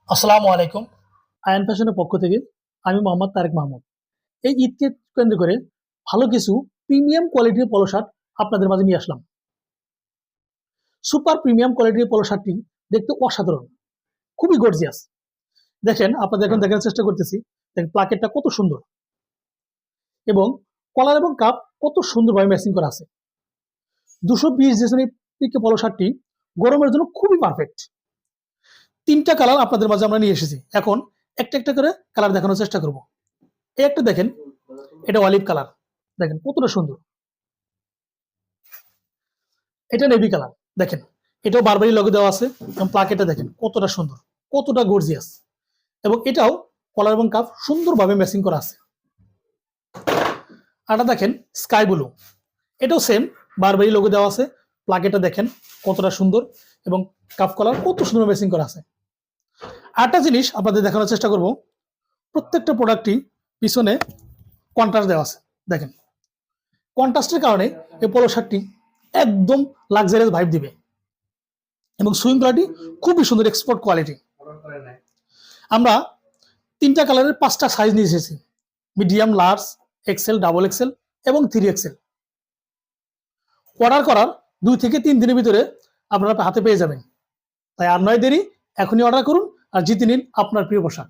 আসসালামু আলাইকুম। আয়ান ফ্যাশনের পক্ষ থেকে আমি মোহাম্মদ তারেক মাহমুদ। এই ঈদকে কেন্দ্র করে ভালো কিছু প্রিমিয়াম কোয়ালিটির পলো শার্ট আপনাদের মাঝে নিয়ে আসলাম। সুপার প্রিমিয়াম কোয়ালিটির পলো শার্টটি দেখতে অসাধারণ, খুবই গর্জিয়াস। দেখেন, আপনাদের এখন দেখার চেষ্টা করতেছি। দেখেন প্লাকেটটা কত সুন্দর এবং কলার এবং কাপ কত সুন্দরভাবে ম্যাচিং করা আছে। 220 ডিজাইনের পিকে পলো শার্টটি গরমের জন্য খুবই পারফেক্ট। 3টা কালার আপনাদের মাঝে আমরা নিয়ে এসেছি। এখন একটা একটা করে কালার দেখানোর চেষ্টা করব। এই একটা দেখেন, এটা অলিভ কালার, দেখেন কতটা সুন্দর। এটা নেভি কালার, দেখেন এটাও বারবারই লগে দেওয়া আছে এবং প্লাকেটটা দেখেন কতটা সুন্দর, কতটা গর্জিয়াস। এবং এটাও কলার এবং কাপ সুন্দরভাবে ম্যাচিং করা আছে। আরটা দেখেন স্কাই ব্লু, এটাও সেম বারবারই লগে দেওয়া আছে। প্লাকেটটা দেখেন কতটা সুন্দর এবং কাপ কলার কত সুন্দর ম্যাচিং করা আছে। আরেকটা জিনিস আপনাদের দেখানোর চেষ্টা করব, প্রত্যেকটা প্রোডাক্টই পিছনে কন্ট্রাস্ট দেওয়া আছে। দেখেন কন্ট্রাস্টের কারণে এই পোলো শার্টটি একদম লাক্সারিয়াস ভাইব দিবে এবং সুইং কোয়ালিটি খুবই সুন্দর, এক্সপোর্ট কোয়ালিটি। আমরা 3টা কালারের 5টা সাইজ নিয়ে এসেছি, medium, large, XL, double XL এবং 3 এক্সেল। অর্ডার করার 2 থেকে 3 দিনের ভিতরে আপনারা হাতে পেয়ে যাবেন। তাই আর নয় দেরি, এখনই অর্ডার করুন আর জিতে নিন আপনার প্রিয় পোশাক।